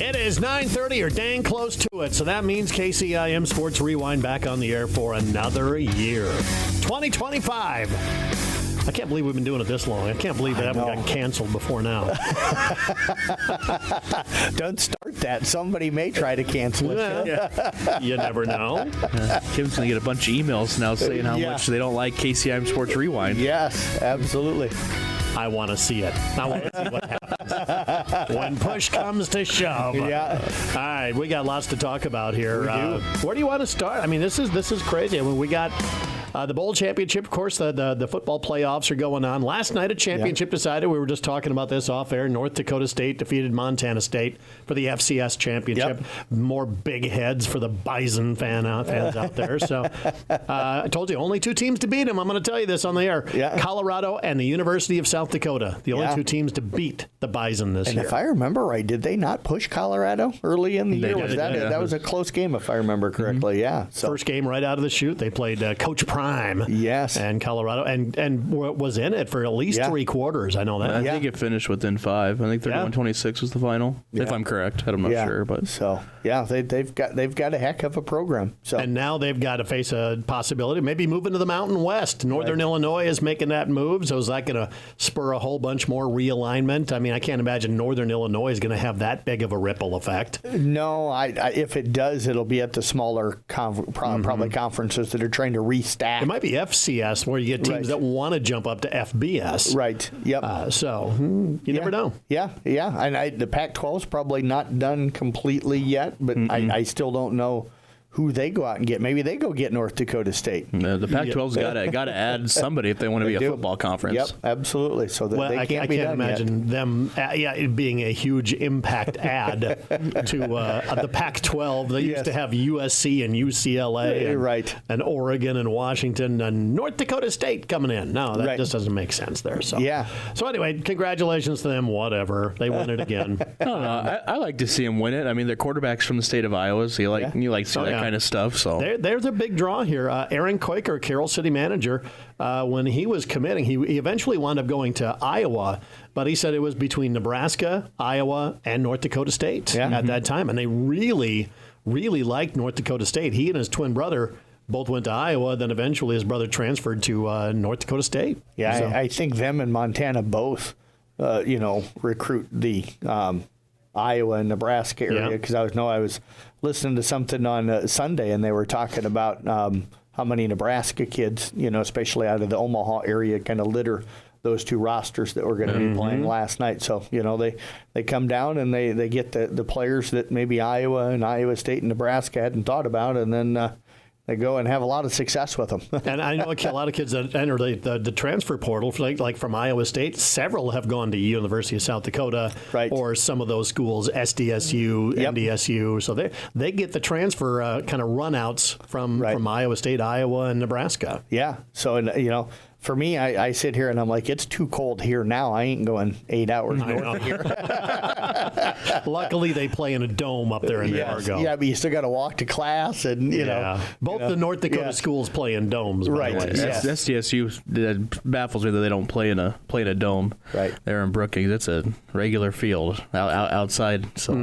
It is 9:30 or dang close to it, so that means KCIM Sports Rewind back on the air for another year. 2025. I can't believe we've been doing it this long. I can't believe that haven't gotten canceled before now. Don't start that. Somebody may try to cancel it. Yeah. You never know. Kim's going to get a bunch of emails now saying how much they don't like KCIM Sports Rewind. Yes, absolutely. I want to see it. I want to see what happens. When push comes to shove. Yeah. All right, we got lots to talk about here. We do. Where do you want to start? I mean, this is crazy. I mean, we got the bowl championship. Of course, the football playoffs are going on. Last night, a championship decided. We were just talking about this off air. North Dakota State defeated Montana State for the FCS championship. Yep. More big heads for the Bison fans out there. So I told you, only two teams to beat them. I'm going to tell you this on the air. Yeah. Colorado and the University of South Dakota. The only two teams to beat the Bison this year. And if I remember right, did they not push Colorado early in the year? did, That was a close game, if I remember correctly. Yeah. So. First game right out of the chute, they played Coach Prime. Yes. And Colorado, and was in it for at least 3 quarters. I know that. I think it finished within 5. I think 31-26 was the final, if I'm correct. I'm not sure, but so they've got a heck of a program. So and now they've got to face a possibility, maybe moving to the Mountain West. Northern Illinois is making that move, so is that going to spur a whole bunch more realignment? I mean, I can't imagine Northern Illinois is going to have that big of a ripple effect. No, if it does, it'll be at the smaller probably conferences that are trying to restack. It might be FCS, where you get teams that want to jump up to FBS. Right. Yep. So you never know. Yeah. And the Pac-12 is probably not done completely yet, but I still don't know who they go out and get. Maybe they go get North Dakota State. The Pac-12's got to add somebody if they want to be a football conference. Yep, absolutely. So that they can't be done imagine yet. them it being a huge impact add to the Pac-12. They used to have USC and UCLA and Oregon and Washington and North Dakota State coming in. No, that just doesn't make sense there. So So anyway, congratulations to them. Whatever, they win it again. I like to see them win it. I mean, their quarterback's from the state of Iowa, so you like to see that kind of stuff. So there's a big draw here. Aaron Koiker, Carroll City manager, when he was committing, he eventually wound up going to Iowa, but he said it was between Nebraska, Iowa, and North Dakota State at that time, and they really, really liked North Dakota State. He and his twin brother both went to Iowa, then eventually his brother transferred to North Dakota State. Yeah, so. I think them and Montana both, recruit the Iowa and Nebraska area, because I was listening to something on Sunday, and they were talking about how many Nebraska kids, especially out of the Omaha area, kind of litter those two rosters that were going to be playing last night. So, they come down and they get the players that maybe Iowa and Iowa State and Nebraska hadn't thought about, and then they go and have a lot of success with them. And I know a lot of kids that enter the transfer portal, like from Iowa State. Several have gone to University of South Dakota or some of those schools, SDSU, MDSU. So they get the transfer kind of runouts from Iowa State, Iowa, and Nebraska. Yeah. So, for me, I sit here and I'm like, it's too cold here now. I ain't going 8 hours north of here. Luckily, they play in a dome up there in Fargo. Yeah, but you still got to walk to class, and both the North Dakota schools play in domes. Right. Yes. SDSU that baffles me that they don't play in a dome. Right. There in Brookings, it's a regular field outside. So.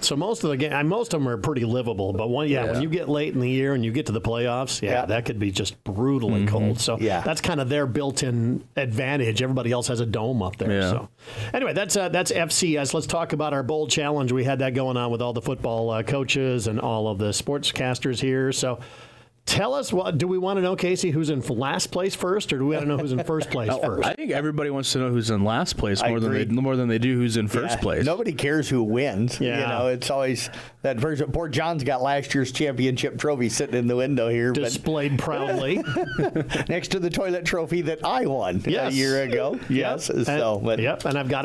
So most of them are pretty livable. But when you get late in the year and you get to the playoffs, that could be just brutally cold. So that's kind of their built-in advantage. Everybody else has a dome up there. Yeah. So anyway, that's FCS. Let's talk about our bowl challenge. We had that going on with all the football coaches and all of the sportscasters here. So tell us, do we want to know, Casey, who's in last place first, or do we want to know who's in first place first? I think everybody wants to know who's in last place more than they do who's in first place. Nobody cares who wins. Yeah. It's always that version. Poor John's got last year's championship trophy sitting in the window here. Displayed proudly. Next to the toilet trophy that I won a year ago. Yes. And I've got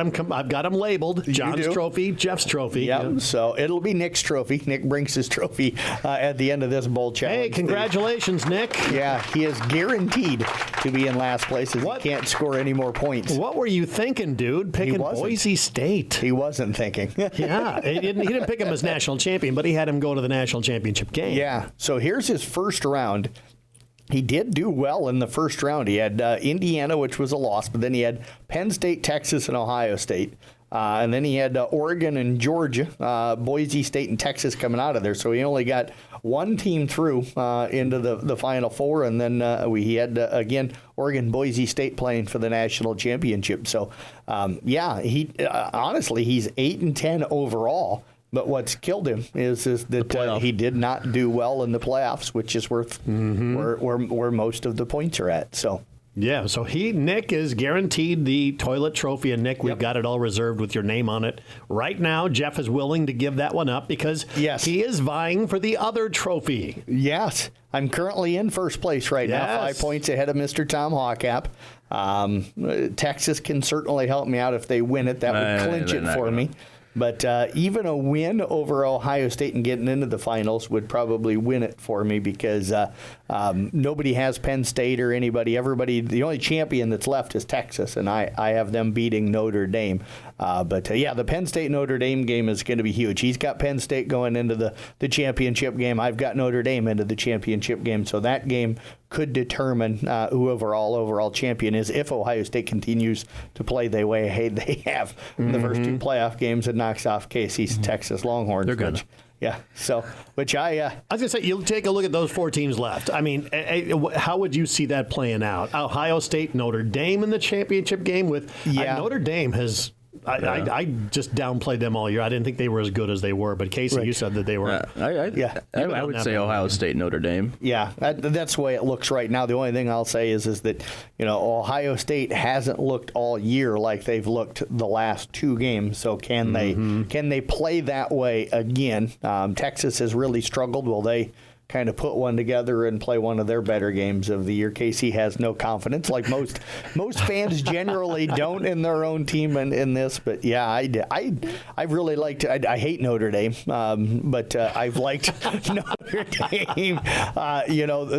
them labeled. John's trophy, Jeff's trophy. Yep. So it'll be Nick's trophy. Nick brings his trophy at the end of this bowl challenge. Hey, congratulations, Nick. Yeah, he is guaranteed to be in last place as he can't score any more points. What were you thinking, dude? Picking Boise State. He wasn't thinking. Yeah, he didn't pick him as national champion, but he had him go to the national championship game. Yeah, so here's his first round. He did do well in the first round. He had Indiana, which was a loss, but then he had Penn State, Texas, and Ohio State. And then he had Oregon and Georgia, Boise State and Texas coming out of there. So he only got one team through into the Final Four. And then he had, again, Oregon, Boise State playing for the national championship. So, he honestly, he's 8-10 overall. But what's killed him is that he did not do well in the playoffs, which is worth where most of the points are at. So. Yeah, so Nick is guaranteed the toilet trophy, and Nick, we've got it all reserved with your name on it. Right now, Jeff is willing to give that one up because he is vying for the other trophy. Yes, I'm currently in first place right now, 5 points ahead of Mr. Tom Hawkap. Texas can certainly help me out if they win it. That would clinch it for me. But even a win over Ohio State and getting into the finals would probably win it for me because nobody has Penn State or anybody. The only champion that's left is Texas, and I have them beating Notre Dame. But the Penn State-Notre Dame game is going to be huge. He's got Penn State going into the championship game. I've got Notre Dame into the championship game. So that game could determine who overall champion is if Ohio State continues to play the way they have in the first two playoff games and knocks off KC's Texas Longhorns. They're good. Yeah, so, which I was going to say, you take a look at those 4 teams left. I mean, how would you see that playing out? Ohio State, Notre Dame in the championship game with Notre Dame has... I just downplayed them all year. I didn't think they were as good as they were, but Casey, you said that they were. I would say Ohio State, Notre Dame. Yeah, that's the way it looks right now. The only thing I'll say is that Ohio State hasn't looked all year like they've looked the last 2 games. So can they play that way again? Texas has really struggled. Will they kind of put one together and play one of their better games of the year? Casey has no confidence, like most fans generally don't in their own team in this. But yeah, I really liked. I hate Notre Dame, but I've liked Notre Dame,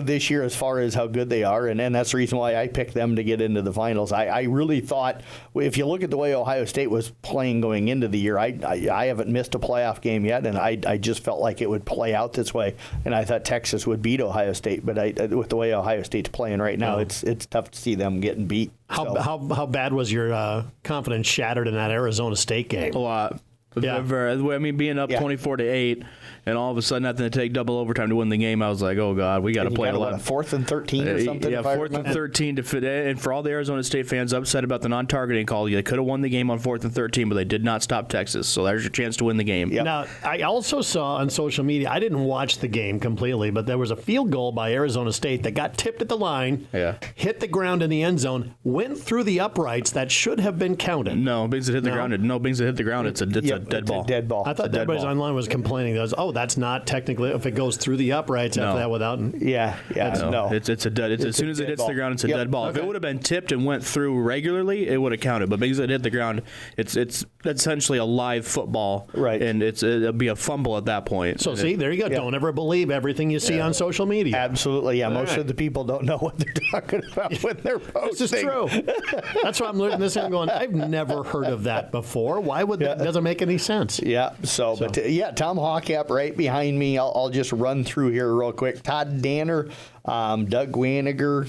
this year as far as how good they are, and that's the reason why I picked them to get into the finals. I really thought, if you look at the way Ohio State was playing going into the year, I haven't missed a playoff game yet, and I just felt like it would play out this way, and I thought Texas would beat Ohio State, but with the way Ohio State's playing right now, it's tough to see them getting beat. How bad was your confidence shattered in that Arizona State game? A lot. Yeah. I mean, being up 24-8, and all of a sudden having to take double overtime to win the game, I was like, oh, God, we got to play a lot. 4th and 13 or something? Yeah, 4th and 13 to fit in. And for all the Arizona State fans upset about the non-targeting call, they could have won the game on 4th and 13, but they did not stop Texas. So there's your chance to win the game. Yep. Now, I also saw on social media, I didn't watch the game completely, but there was a field goal by Arizona State that got tipped at the line, hit the ground in the end zone, went through the uprights that should have been counted. No, being that hit the ground. No, being that hit the ground, it's a dead ball. A dead ball. I thought everybody online was complaining. That's not technically if it goes through the uprights after that without. No. It's a dead. As soon as it hits the ground, it's a dead ball. Okay. If it would have been tipped and went through regularly, it would have counted. But because it hit the ground, it's essentially a live football, right? And it'll be a fumble at that point. So see, there you go. Yeah. Don't ever believe everything you see on social media. Absolutely, yeah. Most of the people don't know what they're talking about when they're posting. This is true. That's why I'm looking at this and going, I've never heard of that before. Why would that? Doesn't make any sense. Yeah. But Tom Hawkap right behind me. I'll just run through here real quick. Todd Danner, Doug Waniger,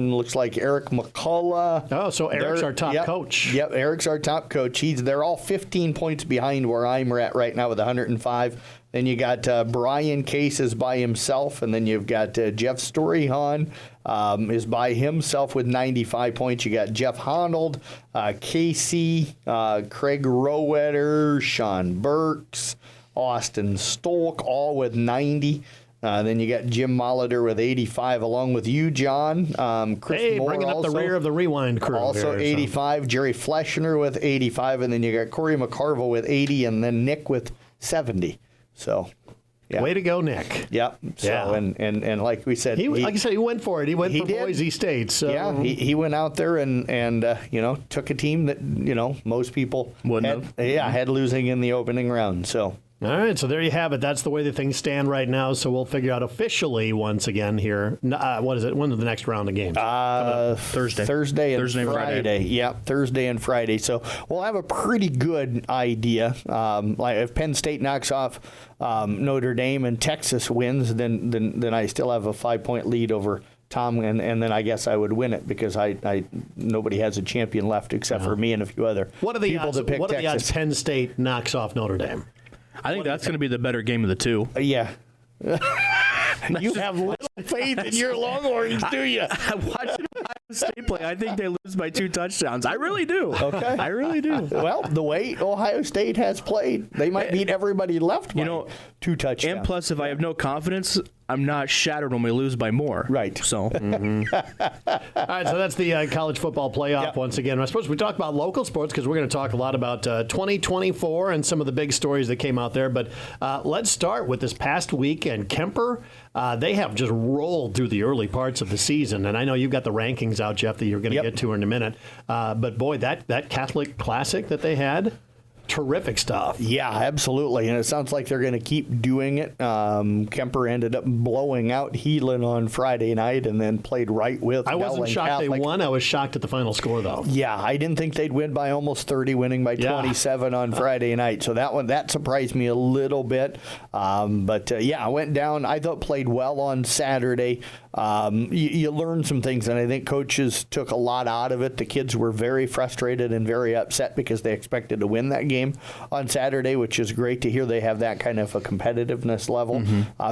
looks like Eric McCullough. Oh, so Eric's our top coach. Yep, Eric's our top coach. They're all 15 points behind where I'm at right now with 105. Then you got Brian Case is by himself, and then you've got Jeff Storyhan is by himself with 95 points. You got Jeff Honnold, Casey, Craig Rowetter, Sean Burks, Austin Stolk, all with 90. Then you got Jim Molitor with 85, along with you, John. Chris Moore bringing also, up the rear of the rewind crew. Also here, 85. So. Jerry Fleschner with 85, and then you got Corey McCarville with 80, and then Nick with 70. So, yeah. Way to go, Nick. Yep. So, and like we said, like I said, he went for it. He went for Boise State. So. Yeah, he went out there and took a team that most people had losing in the opening round. So. All right, so there you have it. That's the way the things stand right now. So we'll figure out officially once again here. What is it? When is the next round of games? Thursday and Friday. Yep, Thursday and Friday. So we'll have a pretty good idea. Like if Penn State knocks off Notre Dame and Texas wins, then I still have a 5-point lead over Tom, and then I guess I would win it because I nobody has a champion left except for me and a few other What are the people odds? that pick What are the odds Texas. Penn State knocks off Notre Dame? I think that's going to be the better game of the two. Yeah. You have little faith in your Longhorns, do you? I watched Ohio State play. I think they lose by 2 touchdowns. I really do. Okay. I really do. Well, the way Ohio State has played, they might beat everybody left by 2 touchdowns. And plus, if I have no confidence, I'm not shattered when we lose by more. Right. So, All right, so that's the college football playoff once again. I suppose we talk about local sports because we're going to talk a lot about 2024 and some of the big stories that came out there. But let's start with this past weekend. Kemper, they have just rolled through the early parts of the season. And I know you've got the rankings out, Jeff, that you're going to get to in a minute. But, boy, that Catholic Classic that they had, terrific stuff. Yeah, absolutely. And it sounds like they're going to keep doing it. Kemper ended up blowing out Heelan on Friday night and then played right with I wasn't Dowling shocked Catholic. they won. I was shocked at the final score, though. Yeah, I didn't think they'd win by almost 30, winning by 27 on Friday night. So that surprised me a little bit. But I went down. I thought played well on Saturday. You learn some things, and I think coaches took a lot out of it. The kids were very frustrated and very upset because they expected to win that game on Saturday, which is great to hear. They have that kind of a competitiveness level.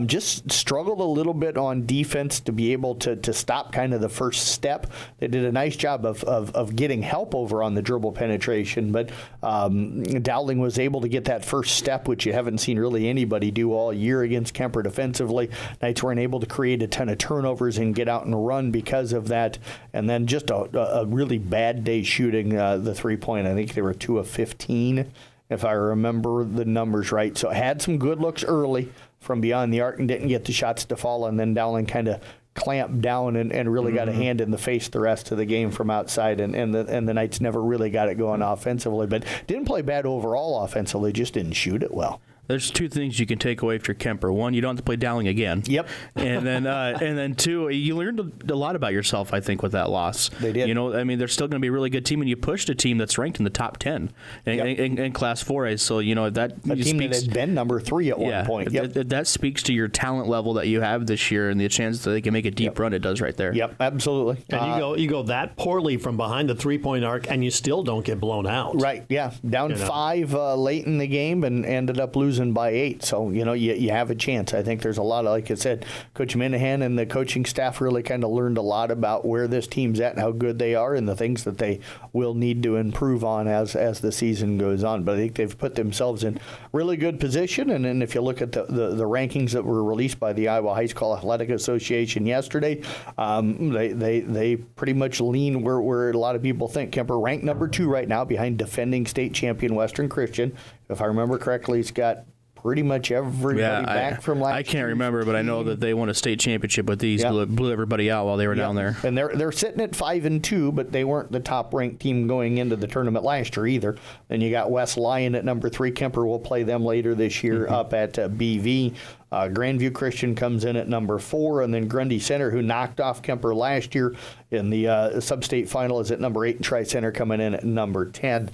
Just struggled a little bit on defense to be able to stop kind of the first step. They did a nice job of getting help over on the dribble penetration, but Dowling was able to get that first step, which you haven't seen really anybody do all year against Kemper defensively. Knights weren't able to create a ton of turnovers and get out and run because of that. And then just a really bad day shooting the three-point. I think they were 2 of 15, if I remember the numbers right. So had some good looks early from beyond the arc and didn't get the shots to fall. And then Dowling kind of clamped down and really got a hand in the face the rest of the game from outside. And the Knights never really got it going offensively. But didn't play bad overall offensively, just didn't shoot it well. There's 2 things you can take away for Kemper. 1, you don't have to play Dowling again. Yep. And then 2, you learned a lot about yourself, I think, with that loss. They did. I mean, they're still going to be a really good team, and you pushed a team that's ranked in the top 10 in Class 4A. So, that a team that had been number 3 at one point. Yep. That speaks to your talent level that you have this year and the chance that they can make a deep run. It does right there. Yep, absolutely. And you go that poorly from behind the three-point arc, and you still don't get blown out. Right, yeah. Down 5 late in the game and ended up losing by 8. So, you have a chance. I think there's a lot of, like I said, Coach Minahan and the coaching staff really kind of learned a lot about where this team's at and how good they are and the things that they will need to improve on as the season goes on. But I think they've put themselves in really good position. And then if you look at the rankings that were released by the Iowa High School Athletic Association yesterday, they pretty much lean where a lot of people think. Kemper ranked number 2 right now behind defending state champion Western Christian. If I remember correctly, it's got pretty much everybody back from last year. I can't remember, but I know that they won a state championship with these. Blew everybody out while they were down there. And they're sitting at 5-2, but they weren't the top ranked team going into the tournament last year either. Then you got West Lyon at number 3. Kemper will play them later this year up at BV. Grandview Christian comes in at number 4, and then Grundy Center, who knocked off Kemper last year in the sub-state final, is at number 8, and Tri-Center coming in at number 10.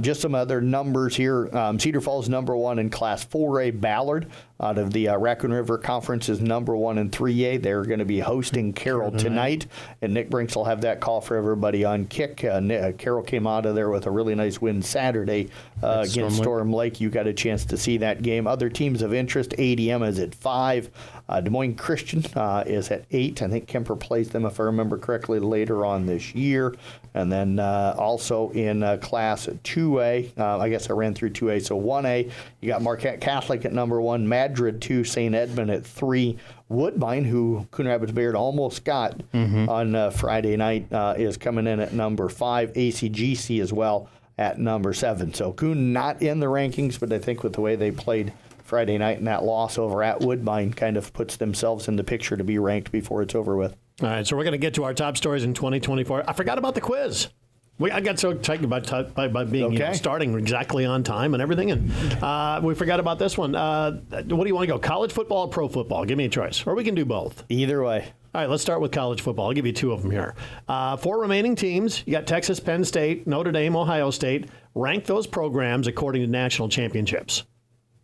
Just some other numbers here. Cedar Falls number 1 in Class 4A. Ballard out of the Raccoon River Conference is number 1 in 3A. They're going to be hosting Carroll tonight, and Nick Brinks will have that call for everybody on kick. Carroll came out of there with a really nice win Saturday against Storm Lake. You got a chance to see that game. Other teams of interest, ADM is at 5. Des Moines Christian is at 8. I think Kemper plays them, if I remember correctly, later on this year. And then also in Class 2A, I guess I ran through 2A, so 1A, you got Marquette Catholic at number 1, Madrid 2, St. Edmund at 3. Woodbine, who Coon Rapids Bayard almost got on Friday night, is coming in at number 5. ACGC as well at number 7. So Coon not in the rankings, but I think with the way they played Friday night and that loss over at Woodbine kind of puts themselves in the picture to be ranked before it's over with. All right, so we're going to get to our top stories in 2024. I forgot about the quiz. I got so excited about being starting exactly on time and everything, and we forgot about this one. What do you want to go, college football or pro football? Give me a choice, or we can do both. Either way. All right, let's start with college football. I'll give you 2 of them here. 4 remaining teams. You got Texas, Penn State, Notre Dame, Ohio State. Rank those programs according to national championships.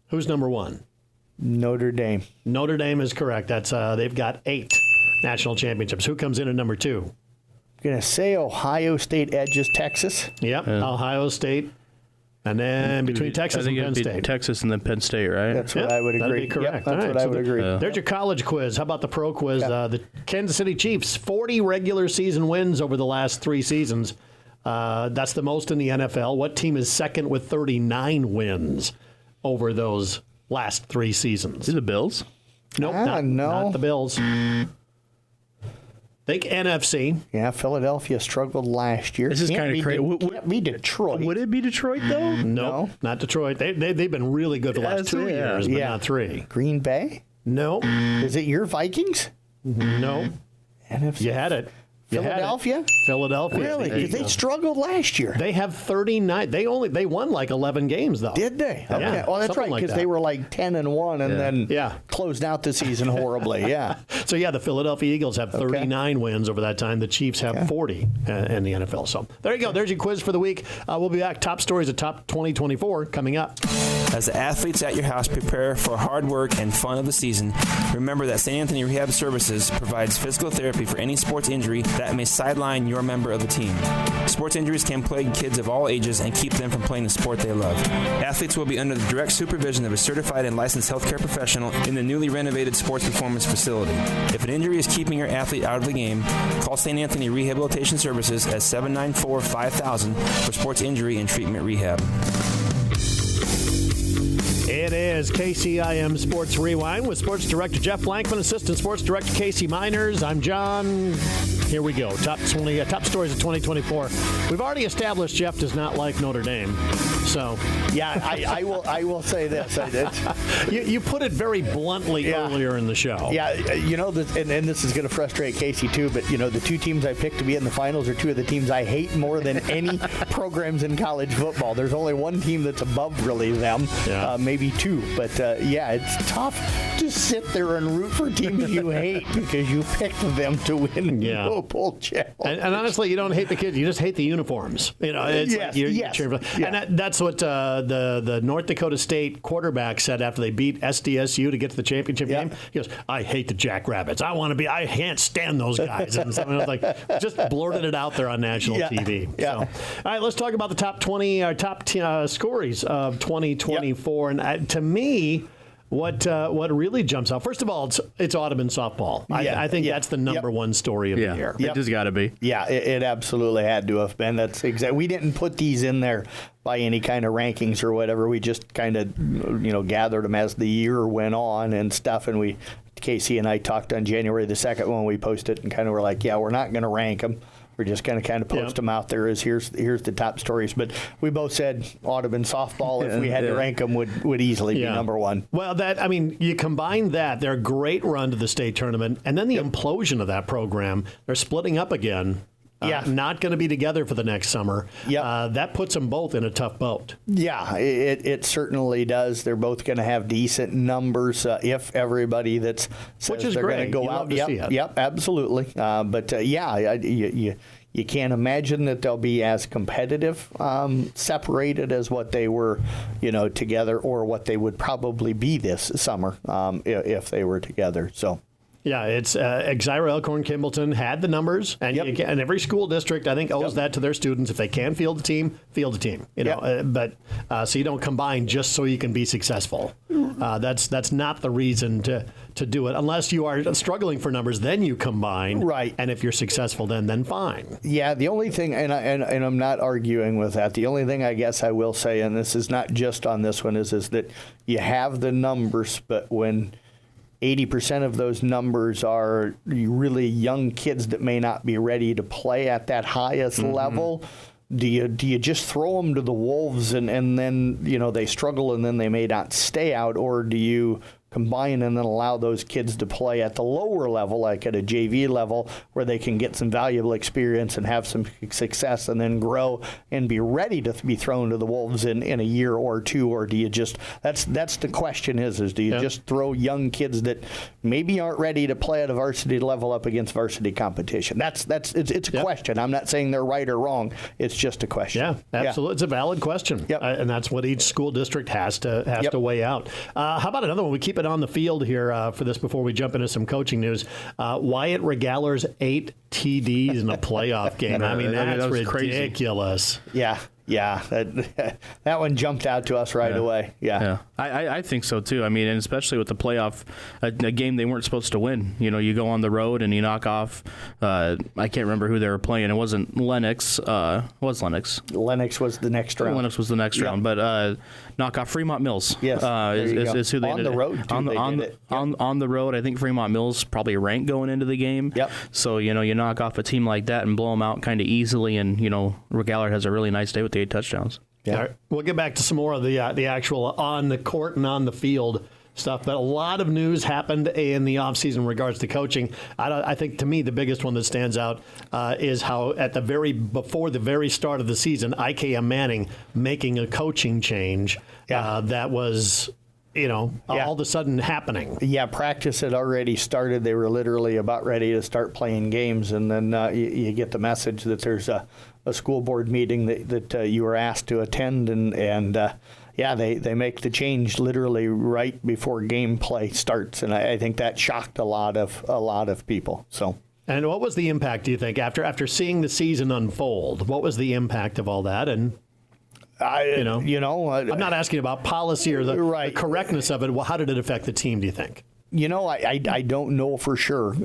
Who's number 1? Notre Dame. Notre Dame is correct. That's they've got 8. national championships. Who comes in at number 2? I'm going to say Ohio State edges Texas. Yep, Ohio State. And then between Texas and Penn State. Texas and then Penn State, right? That's what I would agree. That'd be correct. Yep, that's what I would agree. There's your college quiz. How about the pro quiz? The Kansas City Chiefs, 40 regular season wins over the last 3 seasons. That's the most in the NFL. What team is second with 39 wins over those last 3 seasons? The Bills? Nope, not the Bills. Think NFC. Yeah, Philadelphia struggled last year. This is kind of crazy. Can't be Detroit. Would it be Detroit, though? No, not Detroit. They've been really good the last 2 years, but not 3. Green Bay? No. Is it your Vikings? No. NFC. You had it. Philadelphia? Philadelphia. Really? Because they struggled last year. They have 39. They won like 11 games though. Did they? Okay. Yeah, well, that's right, like because that. they were like 10-1 and then closed out the season horribly. Yeah. So the Philadelphia Eagles have 39 wins over that time. The Chiefs have 40 in the NFL. So there you go. There's your quiz for the week. We'll be back. Top stories of Top 2024 coming up. As the athletes at your house prepare for hard work and fun of the season, remember that St. Anthony Rehab Services provides physical therapy for any sports injury that may sideline your member of the team. Sports injuries can plague kids of all ages and keep them from playing the sport they love. Athletes will be under the direct supervision of a certified and licensed healthcare professional in the newly renovated sports performance facility. If an injury is keeping your athlete out of the game, call St. Anthony Rehabilitation Services at 794-5000 for sports injury and treatment rehab. It is KCIM Sports Rewind with Sports Director Jeff Blankman, Assistant Sports Director Casey Miners. I'm John. Here we go. Top stories of 2024. We've already established Jeff does not like Notre Dame. So, yeah, I will say this. You put it very bluntly earlier in the show. Yeah, and this is going to frustrate Casey too, but the 2 teams I picked to be in the finals are 2 of the teams I hate more than any programs in college football. There's only 1 team that's above really them, maybe 2. But it's tough to sit there and root for teams you hate because you picked them to win the bowl challenge. And honestly, you don't hate the kids; you just hate the uniforms. It's like you're cheering for. And that's what the North Dakota State quarterback said after they beat SDSU to get to the championship game. He goes, "I hate the Jackrabbits. I can't stand those guys." And I was like, just blurted it out there on national TV. Yeah. So, all right, let's talk about the top 20 stories of 2024. And to me, what really jumps out, first of all, it's Audubon softball. I think that's the number 1 story of the year. It just got to be. Yeah, it absolutely had to have been. That's exactly. We didn't put these in there by any kind of rankings or whatever. We just kind of gathered them as the year went on and stuff. And Casey and I talked on January the 2nd when we posted it and kind of were like, we're not going to rank them. We're just going to kind of post them out there as here's the top stories. But we both said Audubon softball, if we had to rank them, would easily be number 1. Well, you combine that, their great run to the state tournament, and then the implosion of that program. They're splitting up again. Not going to be together for the next summer. That puts them both in a tough boat. Yeah, it certainly does. They're both going to have decent numbers if everybody that's which is they're going to go out. Yep, absolutely. You can't imagine that they'll be as competitive separated as what they were, together, or what they would probably be this summer if they were together. So. Yeah, it's Exira Elkhorn Kimballton had the numbers, and and every school district, I think, owes that to their students. If they can field a team, field a team. But so you don't combine just so you can be successful. That's not the reason to do it, unless you are struggling for numbers. Then you combine, right? And if you're successful, then fine. Yeah, the only thing, and I'm not arguing with that. The only thing I guess I will say, and this is not just on this one, is that you have the numbers, but when 80% of those numbers are really young kids that may not be ready to play at that highest level. Do you just throw them to the wolves and then they struggle and then they may not stay out, or do you combine and then allow those kids to play at the lower level, like at a JV level, where they can get some valuable experience and have some success and then grow and be ready to be thrown to the wolves in a year or 2? Or do you just, that's the question is do you just throw young kids that maybe aren't ready to play at a varsity level up against varsity competition? It's a question. I'm not saying they're right or wrong. It's just a question. Yeah, absolutely. It's a valid question. And that's what each school district has to weigh out. How about another one? We keep it on the field here for this before we jump into some coaching news. Wyatt Regaler's 8 TDs in a playoff game. I mean, that's ridiculous. Crazy. Yeah, that one jumped out to us right away. Yeah. I think so too. I mean, and especially with the playoff, a game they weren't supposed to win. You know, you go on the road and you knock off. I can't remember who they were playing. It wasn't Lennox. Was Lennox? Lennox was the next round. Lennox was the next round, but knock off Fremont Mills. Yes, is who they on the road. Too, on the road. I think Fremont Mills probably ranked going into the game. Yep. So you knock off a team like that and blow them out kind of easily, and Regaler has a really nice day with the 8 touchdowns. Yeah. All right. We'll get back to some more of the actual on the court and on the field stuff, but a lot of news happened in the offseason in regards to coaching. I think, to me, the biggest one that stands out is how before the very start of the season, IKM Manning making a coaching change that was all of a sudden happening. Yeah, practice had already started. They were literally about ready to start playing games, and then you get the message that there's a school board meeting that you were asked to attend, and they make the change literally right before gameplay starts, and I think that shocked a lot of people. So. And what was the impact, do you think, after seeing the season unfold? What was the impact of all that? And I'm not asking about policy or the correctness of it. Well, how did it affect the team, do you think? I don't know for sure.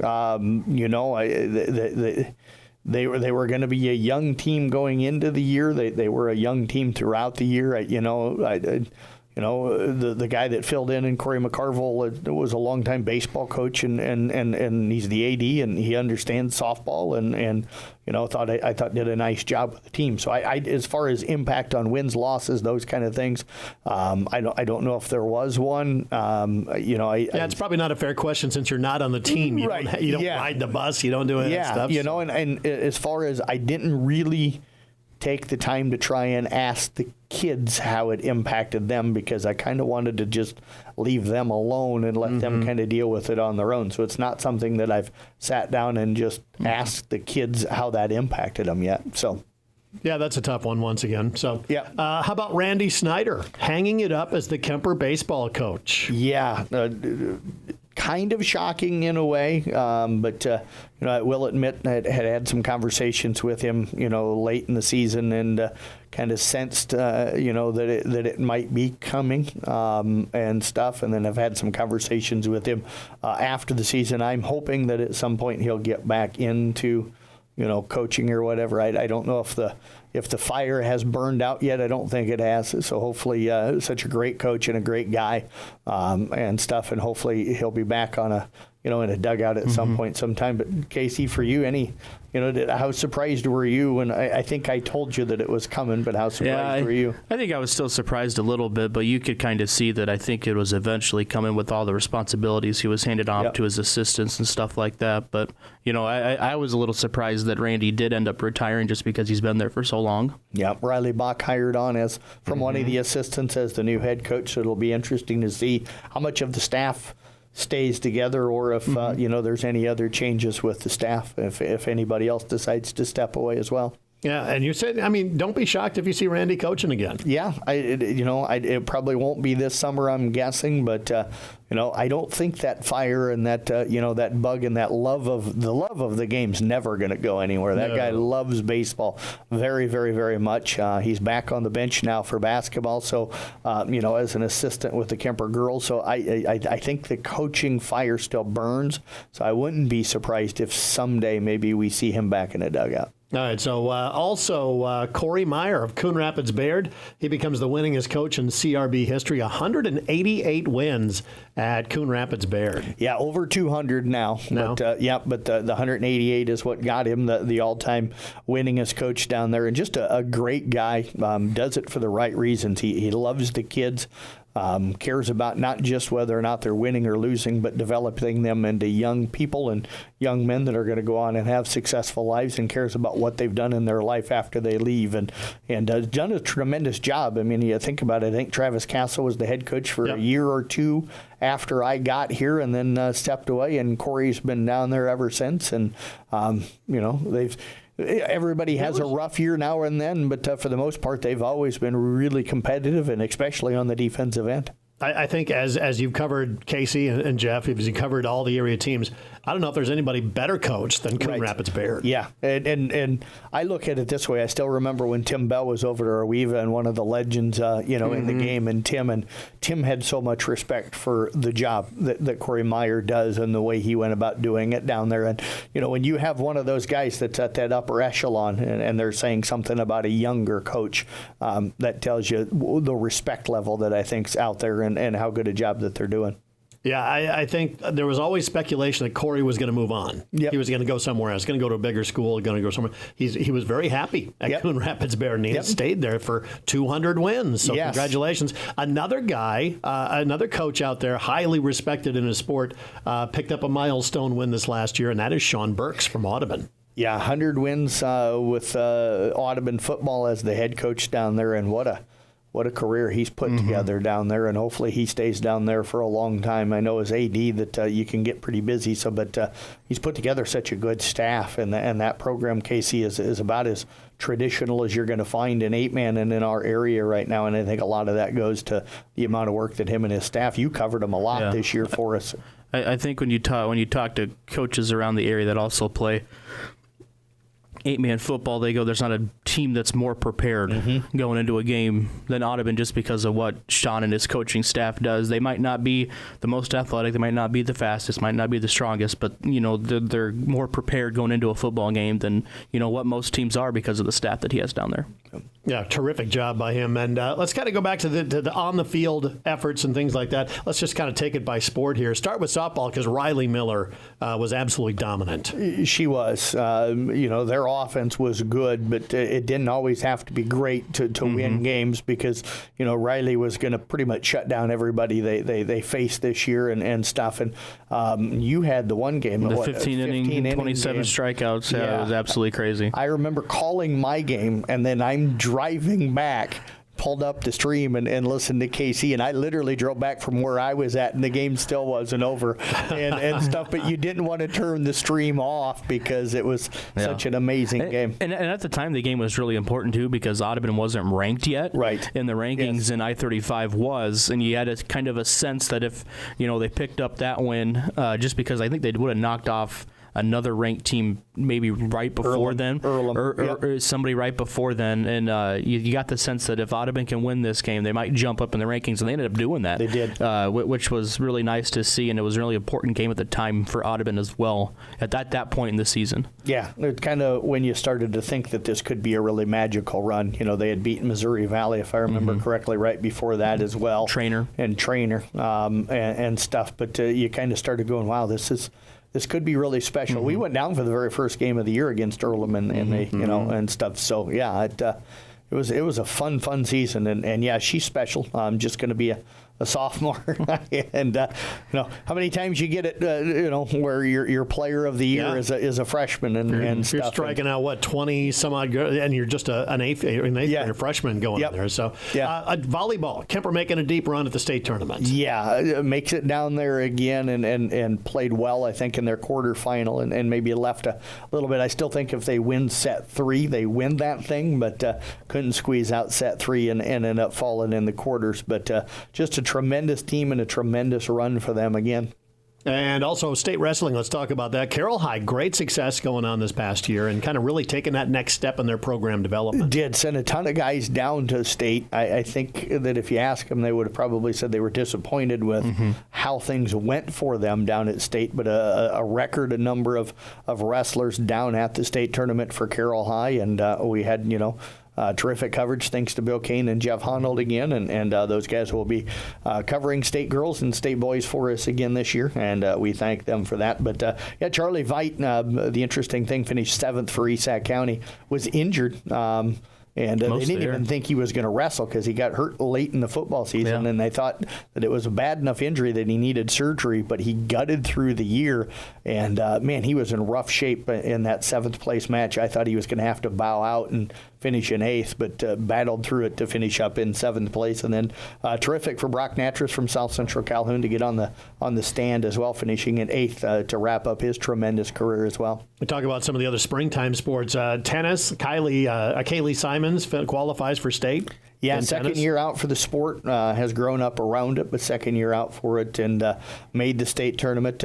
They were going to be a young team going into the year. They were a young team throughout the year. The guy that filled in Corey McCarville, was a longtime baseball coach, and he's the AD, and he understands softball, and I thought did a nice job with the team. So I as far as impact on wins, losses, those kind of things, I don't know if there was one. It's probably not a fair question since you're not on the team. You don't ride the bus. You don't do any of that stuff. And as far as I didn't really take the time to try and ask the kids how it impacted them, because I kind of wanted to just leave them alone and let them kind of deal with it on their own. So it's not something that I've sat down and just asked the kids how that impacted them yet. So. Yeah, that's a tough one once again. So, how about Randy Snyder hanging it up as the Kemper baseball coach? Yeah, kind of shocking in a way, but I will admit I had some conversations with him, late in the season, and kind of sensed, that it might be coming and stuff. And then I've had some conversations with him after the season. I'm hoping that at some point he'll get back into coaching or whatever. I don't know if the fire has burned out yet. I don't think it has. So hopefully, such a great coach and a great guy and stuff, and hopefully he'll be back on in a dugout at some point sometime. But Casey, for you, how surprised were you? And I think I told you that it was coming, but how surprised were you? I think I was still surprised a little bit, but you could kind of see that I think it was eventually coming with all the responsibilities he was handed off to his assistants and stuff like that. But, I was a little surprised that Randy did end up retiring just because he's been there for so long. Yeah, Riley Bach hired on as from one of the assistants as the new head coach, so it'll be interesting to see how much of the staff stays together, or if there's any other changes with the staff, if anybody else decides to step away as well. Yeah, and you said, don't be shocked if you see Randy coaching again. Yeah, it probably won't be this summer, I'm guessing, but I don't think that fire and that that bug and that love of the game's never going to go anywhere. That guy loves baseball very, very, very much. He's back on the bench now for basketball, so as an assistant with the Kemper girls. So I think the coaching fire still burns. So I wouldn't be surprised if someday maybe we see him back in a dugout. All right, so also Corey Meyer of Coon Rapids Bayard, he becomes the winningest coach in CRB history, 188 wins at Coon Rapids Bayard. Yeah, over 200 now. But the 188 is what got him the all-time winningest coach down there, and just a great guy, does it for the right reasons. He loves the kids. Cares about not just whether or not they're winning or losing, but developing them into young people and young men that are going to go on and have successful lives, and cares about what they've done in their life after they leave, and done a tremendous job. I mean, you think about it, I think Travis Castle was the head coach for a year or two after I got here, and then stepped away, and Corey's been down there ever since, and everybody has a rough year now and then, but for the most part, they've always been really competitive, and especially on the defensive end. I think as you've covered Casey and Jeff, as you covered all the area teams, I don't know if there's anybody better coached than Coon Rapids Bayard. Yeah, and I look at it this way. I still remember when Tim Bell was over to Arweva and one of the legends, in the game, and Tim had so much respect for the job that Corey Meyer does and the way he went about doing it down there. And, when you have one of those guys that's at that upper echelon and they're saying something about a younger coach, that tells you the respect level that I think's out there and how good a job that they're doing. Yeah, I think there was always speculation that Corey was going to move on. Yep. He was going to go somewhere else, going to go to a bigger school, going to go somewhere. He was very happy at Coon Rapids Bayard, and he stayed there for 200 wins. So congratulations. Another guy, another coach out there, highly respected in his sport, picked up a milestone win this last year, and that is Sean Burks from Audubon. Yeah, 100 wins with Audubon football as the head coach down there, and what a career he's put together down there, and hopefully he stays down there for a long time. I know as AD that you can get pretty busy, but he's put together such a good staff, and that program, KC, is about as traditional as you're going to find in 8-man and in our area right now, and I think a lot of that goes to the amount of work that him and his staff, you covered them a lot this year for us. I think when you talk to coaches around the area that also play 8-man football, they go, there's not a team that's more prepared going into a game than Audubon, just because of what Sean and his coaching staff does. They might not be the most athletic, they might not be the fastest, might not be the strongest, but they're more prepared going into a football game than what most teams are because of the staff that he has down there. Yeah, terrific job by him. And let's kind of go back to the on-the-field efforts and things like that. Let's just kind of take it by sport here. Start with softball, because Riley Miller was absolutely dominant. She was. Their offense was good, but it didn't always have to be great to win games, because, Riley was going to pretty much shut down everybody they faced this year and stuff. And you had the one game. The 15-inning, 27 strikeouts. Yeah, it was absolutely crazy. I remember calling my game, and then I'm driving back, pulled up the stream and listened to KC, and I literally drove back from where I was at, and the game still wasn't over and stuff, but you didn't want to turn the stream off because it was such an amazing game. And at the time, the game was really important, too, because Audubon wasn't ranked yet in the rankings, and I-35 was, and you had a kind of a sense that if, they picked up that win, just because I think they would have knocked off another ranked team maybe right before then, or somebody right before then, and you got the sense that if Audubon can win this game, they might jump up in the rankings, and they ended up doing that. They did, which was really nice to see, and it was a really important game at the time for Audubon as well at that point in the season. Yeah, it kind of when you started to think that this could be a really magical run. They had beaten Missouri Valley, if I remember correctly, right before that as well. Trainer and stuff, but you kind of started going, wow, this could be really special. We went down for the very first game of the year against Earlham, and they, and stuff. So yeah, it was a fun season, and yeah, she's special. I'm just going to be a sophomore, and how many times you get it, where your player of the year is a freshman and you're stuff. striking out 20 some odd, and you're just an eighth grader freshman going in there. So volleyball, Kemper making a deep run at the state tournament. Yeah, makes it down there again and played well, I think, in their quarterfinal, and maybe left a little bit. I still think if they win set 3, they win that thing, but couldn't squeeze out set 3 and ended up falling in the quarters. But just a tremendous team and a tremendous run for them again. And also state wrestling, let's talk about that. Carroll High, great success going on this past year and kind of really taking that next step in their program development. Did send a ton of guys down to state. I think that if you ask them, they would have probably said they were disappointed with how things went for them down at state, but a record number of wrestlers down at the state tournament for Carroll High, and we had, terrific coverage thanks to Bill Kane and Jeff Honnold again, and those guys will be covering state girls and state boys for us again this year, and we thank them for that. But Charlie Veit, the interesting thing, finished 7th for Esac County, was injured. And they didn't even think he was going to wrestle because he got hurt late in the football season, and they thought that it was a bad enough injury that he needed surgery, but he gutted through the year, and man, he was in rough shape in that 7th place match. I thought he was going to have to bow out and finish in 8th, but battled through it to finish up in 7th place. And then terrific for Brock Natras from South Central Calhoun to get on the stand as well, finishing in 8th to wrap up his tremendous career as well. We talk about some of the other springtime sports. Tennis, Kaylee Simons qualifies for state. Yeah, in second tennis? year out for the sport, has grown up around it, but second year out for it and made the state tournament.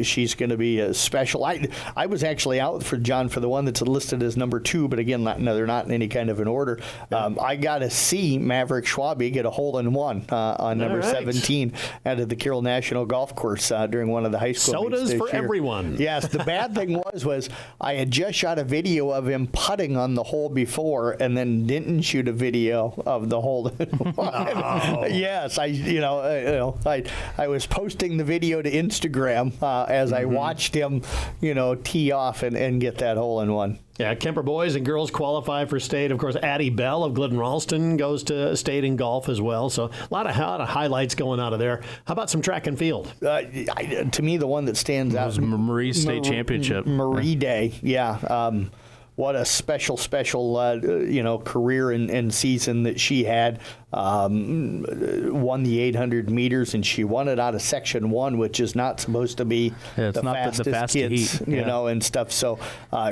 She's going to be special. I was actually out for John for the one that's listed as number 2, but again, they're not in any kind of an order. I got to see Maverick Schwabe get a hole-in-one on number 17 out of the Carroll National Golf Course during one of the high school meets Sodas this for year. everyone. Yes, the bad thing was I had just shot a video of him putting on the hole before and then didn't shoot a video of the hole. Yes, I was posting the video to Instagram as I watched him, tee off and get that hole in one. Yeah, Kemper boys and girls qualify for state. Of course, Addie Bell of Glidden Ralston goes to state in golf as well. So a lot of highlights going out of there. How about some track and field? To me, the one that stands out was Marie State Championship. Marie Day, yeah. What a special career and season that she had. Won the 800 meters, and she won it out of Section 1, which is not supposed to be the fastest kids, heat. and stuff. So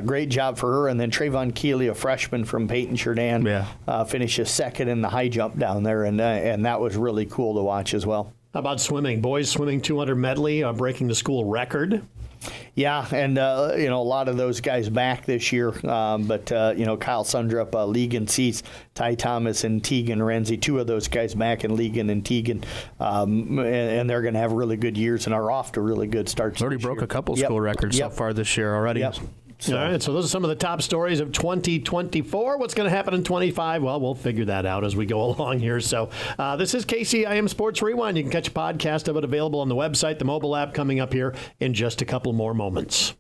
great job for her. And then Trayvon Keeley, a freshman from Peyton Jourdan, finishes second in the high jump down there, and that was really cool to watch as well. How about swimming? Boys swimming 200 medley, breaking the school record. Yeah, and a lot of those guys back this year, but Kyle Sundrup, Legan Cease, Ty Thomas, and Tegan Renzi, 2 of those guys back in Legan and Tegan, and they're going to have really good years and are off to really good starts. Already broke a couple school records so far this year already. Yep. All right, so those are some of the top stories of 2024. What's going to happen in 25? Well, we'll figure that out as we go along here. So this is KCIM Sports Rewind. You can catch a podcast of it available on the website, the mobile app, coming up here in just a couple more moments.